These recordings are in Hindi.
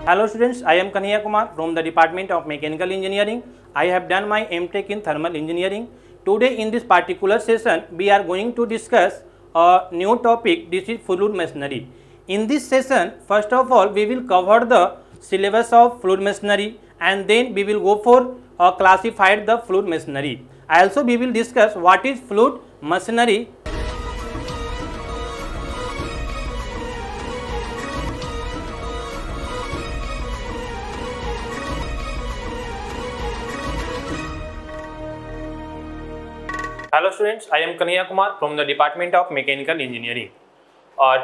Hello students, I am Kanhaiya Kumar from the Department of Mechanical Engineering. I have done my M.Tech in Thermal Engineering. Today in this particular session, we are going to discuss a new topic, this is fluid masonry. In this session, first of all, we will cover the syllabus of fluid masonry and then we will go for classified the fluid masonry. Also, we will discuss what is fluid masonry. Hello students, I am Kanhaiya Kumar from the Department of Mechanical Engineering.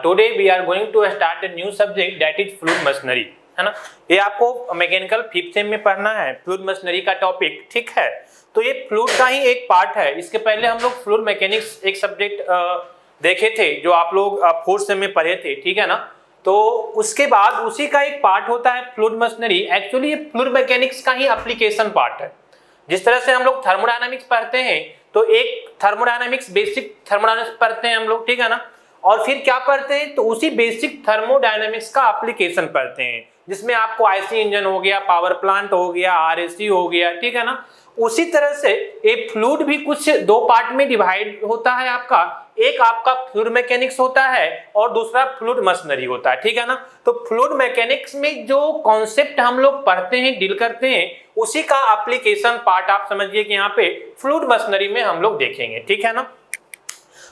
Today we are going to start a new subject that is fluid masonry, है ना। ये आपको मैकेनिकल 5th सेम में पढ़ना है, फ्लूइड मशीनरी का टॉपिक, ठीक है। तो ये फ्लूइड का ही एक पार्ट है। इसके पहले हम लोग फ्लूइड मैकेनिक्स एक सब्जेक्ट देखे थे जो आप लोग 4th सेम में पढ़े थे, ठीक है ना। तो उसके बाद उसी का एक पार्ट होता है फ्लूइड मशीनरी। एक्चुअली ये फ्लूइड मैकेनिक्स का ही एप्लीकेशन पार्ट है। जिस तरह से हम लोग थर्मोडायनामिक्स पढ़ते हैं तो एक थर्मोडायनामिक्स बेसिक थर्मोडायनामिक्स पढ़ते हैं हम लोग, ठीक है ना। और फिर क्या पढ़ते हैं तो उसी बेसिक थर्मोडायनामिक्स का एप्लीकेशन पढ़ते हैं, जिसमें आपको आईसी इंजन हो गया, पावर प्लांट हो गया, आरएससी हो गया, ठीक है ना। उसी तरह से एक फ्लूइड भी कुछ 2 पार्ट में डिवाइड होता है आपका। एक आपका फ्लूइड मैकेनिक्स होता है और दूसरा फ्लूइड मशीनरी होता है, ठीक है ना। तो फ्लूइड मैकेनिक्स में जो कॉन्सेप्ट हम लोग पढ़ते हैं, डील करते हैं, उसी का एप्लीकेशन पार्ट आप समझिए कि यहाँ पे फ्लूइड मशीनरी में हम लोग देखेंगे, ठीक है ना।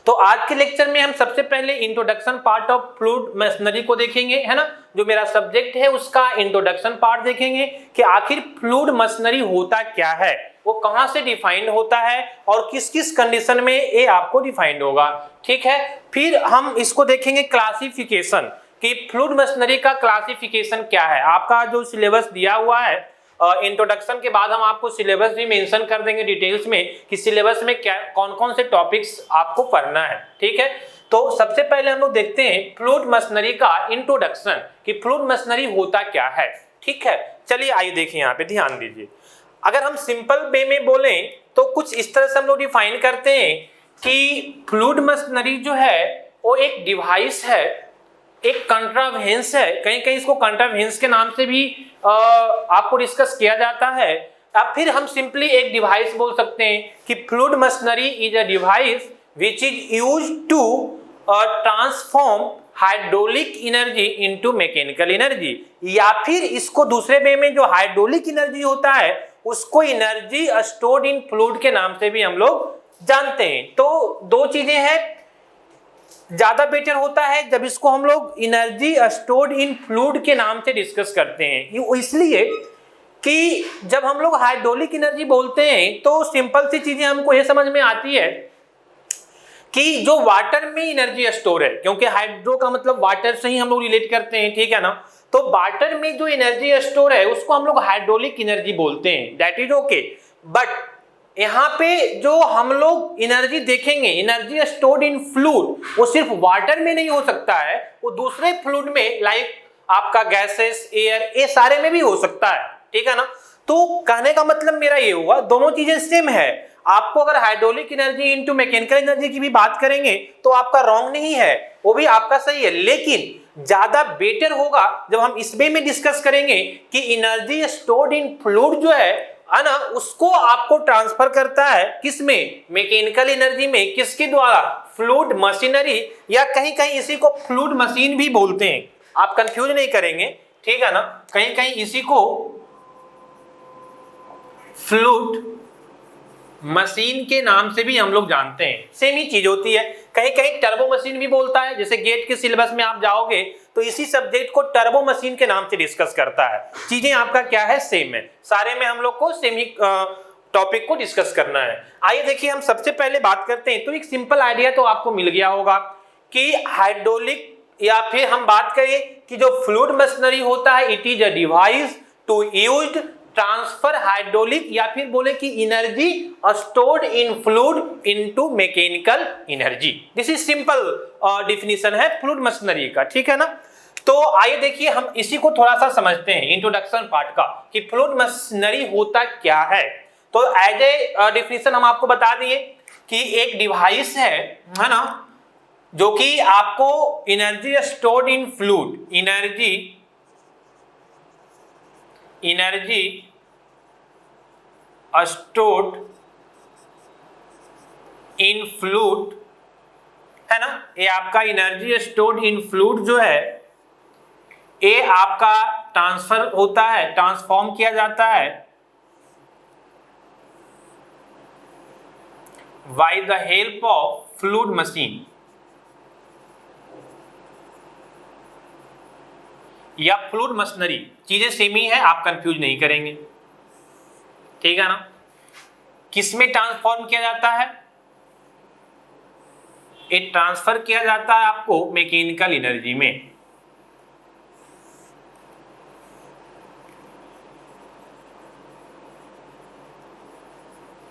तो आज के लेक्चर में हम सबसे पहले introduction part of fluid machinery को देखेंगे, है ना। जो मेरा सब्जेक्ट है उसका इंट्रोडक्शन पार्ट देखेंगे कि आखिर फ्लूइड मशीनरी होता क्या है, वो कहां से डिफाइंड होता है और किस किस कंडीशन में ये आपको डिफाइंड होगा, ठीक है। फिर हम इसको देखेंगे क्लासिफिकेशन कि फ्लूइड मशीनरी का क्लासिफिकेशन क्या है। आपका जो सिलेबस दिया हुआ है इंट्रोडक्शन के बाद हम आपको सिलेबस भी मेंशन कर देंगे डिटेल्स में कि सिलेबस में क्या कौन कौन से टॉपिक्स आपको पढ़ना है, ठीक है। तो सबसे पहले हम लोग देखते हैं फ्लूइड मशीनरी का इंट्रोडक्शन कि फ्लूइड मशीनरी होता क्या है, ठीक है। चलिए आइए देखिए, यहाँ पे ध्यान दीजिए। अगर हम सिंपल वे में बोलें तो कुछ इस तरह से हम लोग डिफाइन करते हैं कि फ्लूइड मशीनरी जो है वो एक डिवाइस है, एक कंट्रावेंस है। कहीं कहीं इसको कंट्रावेंस के नाम से भी आपको डिस्कस किया जाता है। अब फिर हम सिंपली एक डिवाइस बोल सकते हैं कि fluid machinery is a device which is used to transform hydraulic energy into mechanical energy, या फिर इसको दूसरे वे में जो हाइड्रोलिक एनर्जी होता है उसको एनर्जी स्टोर्ड इन फ्लूइड के नाम से भी हम लोग जानते हैं। तो 2 चीजें हैं, ज्यादा बेटर होता है जब इसको हम लोग एनर्जी स्टोर्ड इन फ्लूइड के नाम से डिस्कस करते हैं। इसलिए कि जब हम लोग हाइड्रोलिक एनर्जी बोलते हैं तो सिंपल सी चीजें हमको ये समझ में आती है कि जो वाटर में एनर्जी स्टोर है, क्योंकि हाइड्रो का मतलब वाटर से ही हम लोग रिलेट करते हैं, ठीक है ना। तो वाटर में जो एनर्जी स्टोर है उसको हम लोग हाइड्रोलिक एनर्जी बोलते हैं, दैट इज ओके। बट यहाँ पे जो हम लोग एनर्जी देखेंगे, एनर्जी स्टोर्ड इन फ्लूइड, वो सिर्फ वाटर में नहीं हो सकता है, वो दूसरे फ्लूइड में लाइक आपका गैसेस, एयर, ये सारे में भी हो सकता है, ठीक है ना। तो कहने का मतलब मेरा ये हुआ दोनों चीजें सेम है। आपको अगर hydraulic energy into mechanical energy की भी बात करेंगे तो आपका रॉन्ग नहीं है, वो भी आपका सही है। लेकिन ज्यादा बेटर होगा जब हम इस वे में डिस्कस करेंगे कि एनर्जी स्टोर्ड इन फ्लूइड जो है ना, उसको आपको ट्रांसफर करता है किस में, मैकेनिकल एनर्जी में। किसके द्वारा, फ्लूइड मशीनरी, या कहीं कहीं इसी को फ्लूइड मशीन भी बोलते हैं। आप कंफ्यूज नहीं करेंगे, ठीक है ना। कहीं कहीं इसी को फ्लूइड मशीन के नाम से भी हम लोग जानते हैं, सेम ही चीज होती है। कहीं कहीं टर्बो मशीन भी बोलता है, जैसे गेट के सिलेबस में आप जाओगे तो इसी सब्जेक्ट को टर्बो मशीन के नाम से डिस्कस करता है। चीजें आपका क्या है, सेम है। सारे में हम लोग को सेम ही टॉपिक को डिस्कस करना है। आइए देखिए, हम सबसे पहले बात करते हैं। तो एक सिंपल आइडिया तो आपको मिल गया होगा कि हाइड्रोलिक, या फिर हम बात करें कि जो फ्लूइड मशीनरी होता है, it is a device to used transfer hydraulic, या फिर बोले कि energy stored in fluid into mechanical energy. This is simple definition है फ्लूइड मशीनरी का, ठीक है ना। तो आइए देखिए, हम इसी को थोड़ा सा समझते हैं इंट्रोडक्शन पार्ट का कि फ्लूइड मशीनरी होता क्या है। तो एज ए डिफिनीशन हम आपको बता दिए कि एक डिवाइस है ना, जो कि आपको energy stored in fluid, energy energy stored in fluid, है ना, ये आपका एनर्जी स्टोर्ड इन फ्लूइड जो है ये आपका ट्रांसफर होता है, ट्रांसफॉर्म किया जाता है by the help of fluid machine या फ्लूइड मशीनरी। चीजें सेम ही है, आप कंफ्यूज नहीं करेंगे, ठीक है ना। किसमें ट्रांसफॉर्म किया जाता है? ये ट्रांसफर किया जाता है आपको मैकेनिकल एनर्जी में।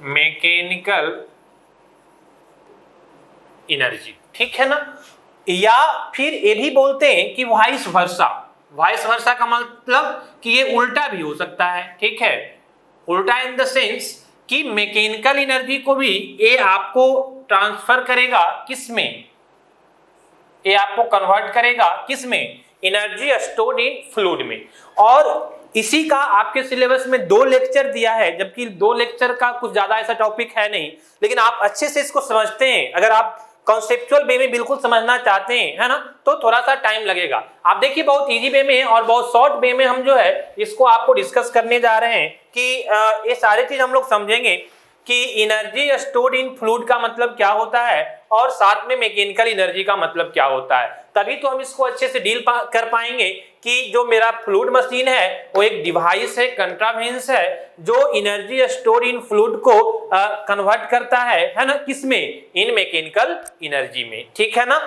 मैकेनिकल एनर्जी, ठीक है ना। या फिर ये भी बोलते हैं कि वाइस वर्सा। वाइस वर्सा का मतलब कि ये उल्टा भी हो सकता है, ठीक है। उल्टा इन द सेंस कि मैकेनिकल एनर्जी को भी ये आपको ट्रांसफर करेगा किसमें, ये आपको कन्वर्ट करेगा किसमें, एनर्जी स्टोर्ड इन फ्लूइड में। और इसी का आपके सिलेबस में 2 लेक्चर दिया है, जबकि 2 लेक्चर का कुछ ज्यादा ऐसा टॉपिक है नहीं, लेकिन आप अच्छे से इसको समझते हैं। अगर आप कॉन्सेप्चुअल वे में बिल्कुल समझना चाहते हैं, है ना, तो थोड़ा सा टाइम लगेगा। आप देखिए बहुत इजी वे में और बहुत शॉर्ट वे में हम जो है इसको आपको डिस्कस करने जा रहे हैं कि ये सारे चीज हम लोग समझेंगे कि एनर्जी स्टोर्ड इन फ्लूइड का मतलब क्या होता है और साथ में मैकेनिकल एनर्जी का मतलब क्या होता है। तभी तो हम इसको अच्छे से डील कर पाएंगे कि जो मेरा फ्लूइड मशीन है वो एक डिवाइस है, कंट्रावेंस है, जो एनर्जी स्टोर इन फ्लूइड को कन्वर्ट करता है ना, किसमें, इन मैकेनिकल एनर्जी में, ठीक है ना।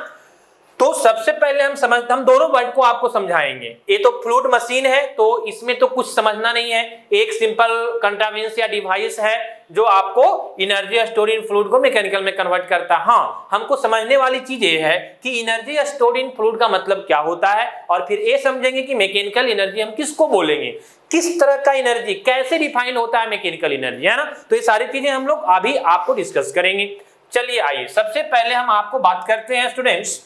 तो सबसे पहले हम दोनों वर्ड को आपको समझाएंगे। ये तो फ्लूइड मशीन है तो इसमें तो कुछ समझना नहीं है, एक सिंपल कंट्रावेंस या डिवाइस है जो आपको एनर्जी स्टोर इन फ्लूइड को मैकेनिकल में कन्वर्ट करता है। हाँ, हमको समझने वाली चीज ये है कि एनर्जी स्टोर इन फ्लूइड का मतलब क्या होता है, और फिर ये समझेंगे कि मैकेनिकल एनर्जी हम किसको बोलेंगे, किस तरह का एनर्जी कैसे डिफाइन होता है मैकेनिकल एनर्जी, है ना। तो ये सारी चीजें हम लोग अभी आपको डिस्कस करेंगे। चलिए आइए सबसे पहले हम आपको बात करते हैं students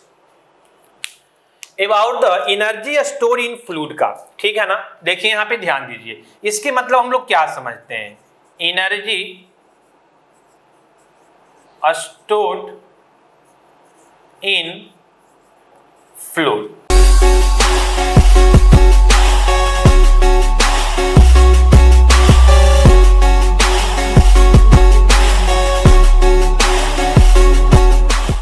about the energy store in fluid का, ठीक है ना। देखिए यहां पे ध्यान दीजिए, इसके मतलब हम लोग क्या समझते हैं, एनर्जी स्टोर्ड इन फ्लूइड।